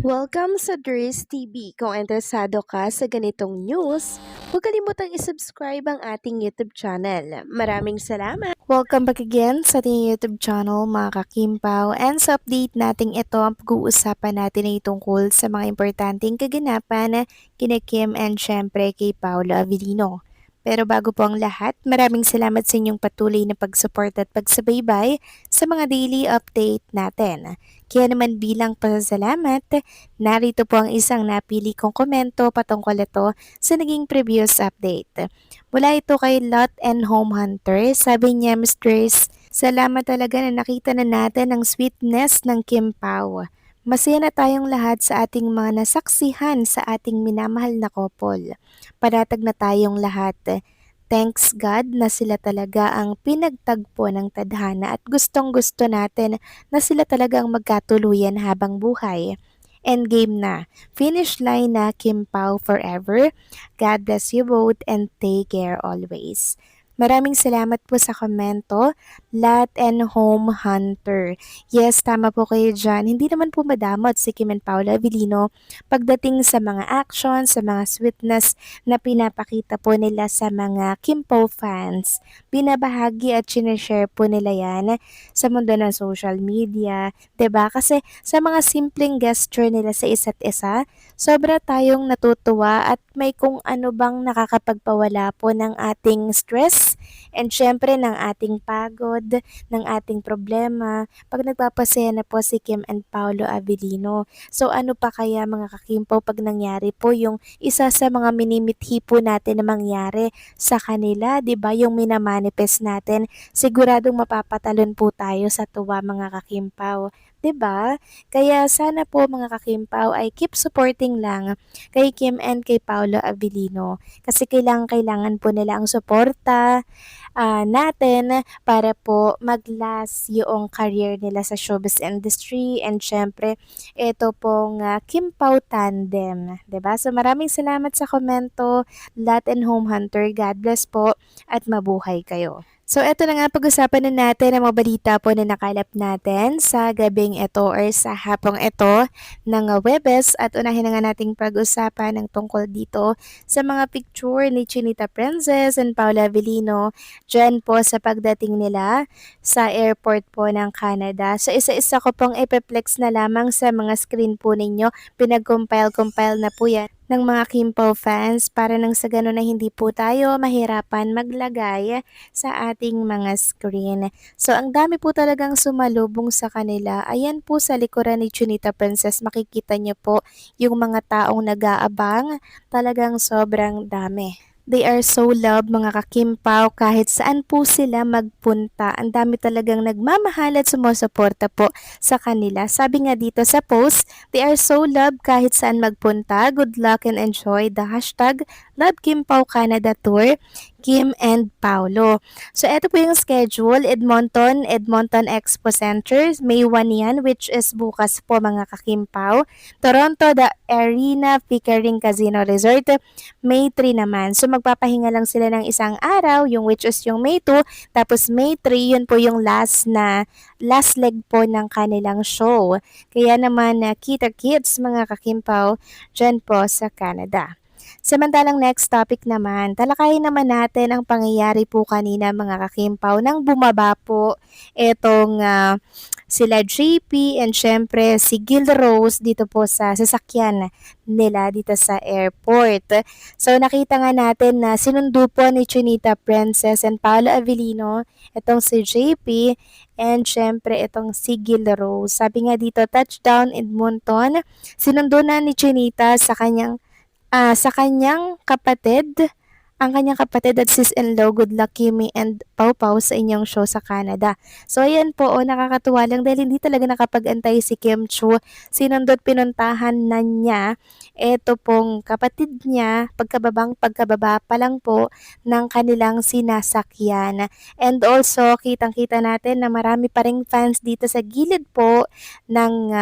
Welcome sa Dries TV. Kung interesado ka sa ganitong news, huwag kalimutang isubscribe ang ating YouTube channel. Maraming salamat! Welcome back again sa ating YouTube channel mga kakimpaw. And sa update natin ito, ang pag-uusapan natin ay tungkol sa mga importanteng kaganapan kina Kim and syempre kay Paolo Avellino. Pero bago po ang lahat, maraming salamat sa inyong patuloy na pag-support at pagsubaybay sa mga daily update natin. Kaya naman bilang pasasalamat, narito po ang isang napili kong komento patungkol ito sa naging previous update. Mula ito kay Lot and Home Hunter, sabi niya, Mistress, salamat talaga na nakita na natin ang sweetness ng Kim Pao. Masaya na tayong lahat sa ating mga nasaksihan sa ating minamahal na couple. Panatag na tayong lahat. Thanks God na sila talaga ang pinagtagpo ng tadhana at gustong gusto natin na sila talaga ang magkatuluyan habang buhay. Endgame na. Finish line na Kim Pao forever. God bless you both and take care always. Maraming salamat po sa komento, Lot and Home Hunter. Yes, tama po kayo dyan. Hindi naman po madamot si Kim and Paolo Avellino pagdating sa mga action, sa mga sweetness na pinapakita po nila sa mga Kimpo fans. Binabahagi at sinashare po nila yan sa mundo ng social media. 'Di ba? Kasi sa mga simpleng gesture nila sa isa't isa, sobra tayong natutuwa at may kung ano bang nakakapagpawala po ng ating stress and syempre ng ating pagod, ng ating problema pag nagpapasaya na po si Kim and Paolo Avellino. So ano pa kaya mga kakimpo pag nangyari po yung isa sa mga minimithi po natin na mangyari sa kanila, 'di ba? Yung minamanifest natin, siguradong mapapatalon po tayo sa tuwa mga kakimpaw. 'Di ba? Kaya sana po mga kakimpaw ay keep supporting lang kay Kim and kay Paolo Avellino kasi kailangan po nila ang suporta natin para po mag-last yung career nila sa showbiz industry and syempre ito pong Kim Pao Tandem, 'di ba? So maraming salamat sa komento, Lot and Home Hunter. God bless po at mabuhay kayo. So eto na nga, pag-usapan na natin ang mga balita po na nakalap natin sa gabing ito or sa hapong ito ng Webes at unahin na nga nating pag-usapan ng tungkol dito sa mga picture ni Chinita Princess and Paula Avellino dyan po sa pagdating nila sa airport po ng Canada. So isa-isa ko pong ipeplex na lamang sa mga screen po ninyo. Pinag-compile na po yan ng mga Kimpo fans para nang sa gano'n na hindi po tayo mahirapan maglagay sa ating mga screen. So ang dami po talagang sumalubong sa kanila. Ayan po sa likuran ni Chinita Princess, makikita niyo po yung mga taong nag-aabang, talagang sobrang dami. They are so loved mga kakimpaw kahit saan po sila magpunta. Ang dami talagang nagmamahal at sumusuporta po sa kanila. Sabi nga dito sa post, they are so loved kahit saan magpunta. Good luck and enjoy the hashtag Love Kimpaw Canada Tour. Kim and Paulo. So, eto po yung schedule. Edmonton Expo Center. May 1 yan, which is bukas po mga kakimpaw. Toronto, The Arena Pickering Casino Resort. May 3 naman. So, magpapahinga lang sila ng isang araw, yung which is yung May 2. Tapos May 3, yun po yung last leg po ng kanilang show. Kaya naman, kita kids mga kakimpaw dyan po sa Canada. Samantalang next topic naman, talakayin naman natin ang pangyayari po kanina mga kakimpaw nang bumaba po itong sila JP and syempre si Gil Rose dito po sa sasakyan nila dito sa airport. So nakita nga natin na sinundo po ni Chinita Princess and Paolo Avellino itong si JP and syempre itong si Gil Rose. Sabi nga dito, touchdown Edmonton, sinundo na ni Chinita sa kanyang kapatid, ang kanyang kapatid at sis-in-law, good luck Kimi and Pau Pau sa inyong show sa Canada. So ayan po, nakakatuwa lang dahil hindi talaga nakapag-antay si Kim Chu. Sinundot pinuntahan na niya ito pong kapatid niya pagkababa pa lang po ng kanilang sinasakyan. And also, kitang-kita natin na marami pa ring fans dito sa gilid po ng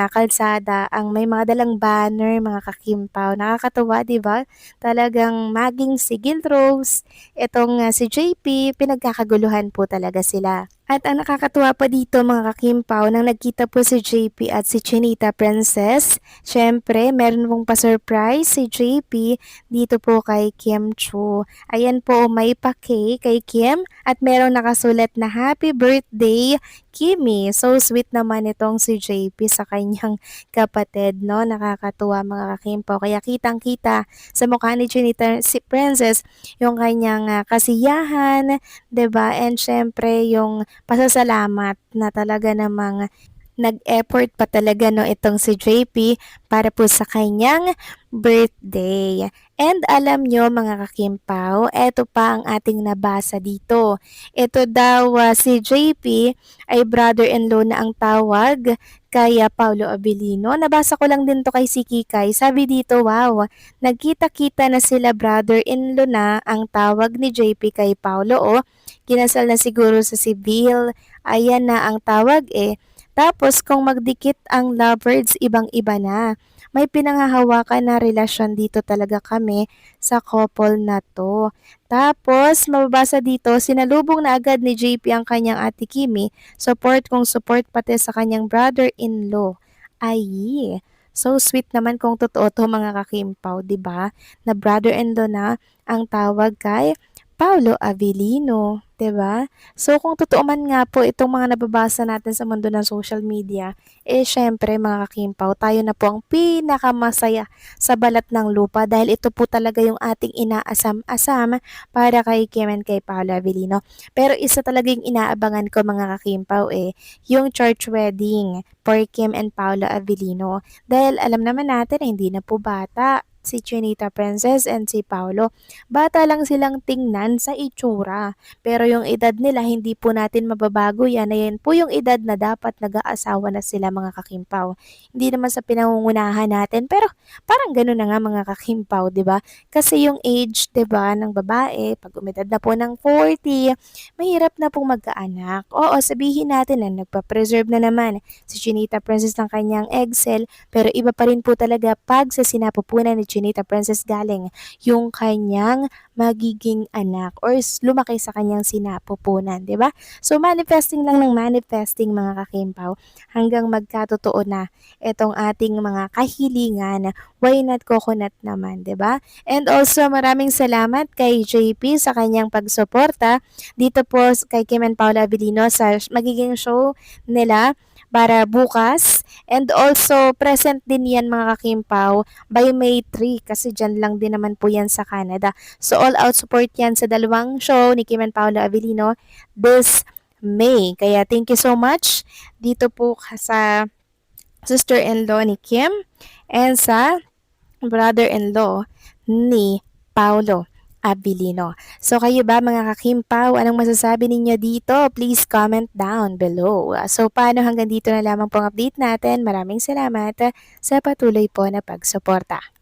kalsada ang may mga dalang banner, mga kakimpaw. Nakakatuwa, 'di ba? Talagang maging si Gil Rose, itong si JP, pinagkakaguluhan po talaga sila. At ang nakakatuwa pa dito mga kakimpaw, nang nagkita po si JP at si Chinita Princess, syempre meron pong pa-surprise si JP dito po kay Kim Chu. Ayan po, may pa-cake kay Kim at merong nakasulat na Happy Birthday Kimi. So sweet naman itong si JP sa kanyang kapatid, no? Nakakatuwa mga kakimpaw. Kaya kitang-kita sa mukha ni Chinita si Princess yung kanyang kasiyahan, 'di ba? And syempre yung pasasalamat na talaga namang nag-effort pa talaga no itong si JP para po sa kanyang birthday. And alam nyo mga kakimpaw, eto pa ang ating nabasa dito. Ito daw si JP ay brother-in-law na ang tawag kay Paulo Abilino. Nabasa ko lang din to kay si Kikay. Sabi dito, wow, nagkita-kita na sila brother-in-law na ang tawag ni JP kay Paulo. Oh, kinasal na siguro sa civil. Ayan na ang tawag eh. Tapos kung magdikit ang lovebirds, ibang-iba na. May pinanghahawakan na relasyon dito talaga kami sa couple na to. Tapos, mababasa dito, sinalubong na agad ni JP ang kanyang ate Kimi. Support kung support pati sa kanyang brother-in-law. Ay, so sweet naman kung totoo to mga kakimpaw, di ba? Na brother-in-law na ang tawag kay Paulo Avellino, 'di ba? So kung totoo man nga po itong mga nababasa natin sa mundo ng social media, eh syempre mga kakimpaw, tayo na po ang pinakamasaya sa balat ng lupa dahil ito po talaga yung ating inaasam-asam para kay Kim and kay Paolo Avellino. Pero isa talaga yung inaabangan ko mga kakimpaw yung church wedding for Kim and Paolo Avellino. Dahil alam naman natin na hindi na po bata si Chinita Princess and si Paolo. Bata lang silang tingnan sa itsura. Pero yung edad nila, hindi po natin mababago yan. Ayan po yung edad na dapat nag-aasawa na sila mga kakimpaw. Hindi naman sa pinangungunahan natin, pero parang gano'n na nga mga kakimpaw, di ba? Kasi yung age, di ba, ng babae, pag umedad na po ng 40, mahirap na pong magkaanak. Oo, sabihin natin na nagpa-preserve na naman si Chinita Princess ng kanyang egg cell, pero iba pa rin po talaga pag sa sinapupunan ni Chinita Princess galing yung kanyang magiging anak or lumaki sa kanyang sinapupunan, 'di ba? So manifesting lang ng manifesting mga kakimpaw hanggang magkatotoo na itong ating mga kahilingan. Why not coconut naman, 'di ba? And also maraming salamat kay JP sa kanyang pagsuporta dito po kay Kim and Paula Avellino sa magiging show nila para bukas. And also, present din yan mga kakimpaw by May 3 kasi dyan lang din naman po yan sa Canada. So, all out support yan sa dalawang show ni Kim and Paolo Avellino this May. Kaya thank you so much dito po sa sister-in-law ni Kim and sa brother-in-law ni Paolo Abilino. So kayo ba mga kakimpaw, anong masasabi ninyo dito? Please comment down below. So paano hanggang dito na lamang pong update natin. Maraming salamat sa patuloy po na pagsuporta.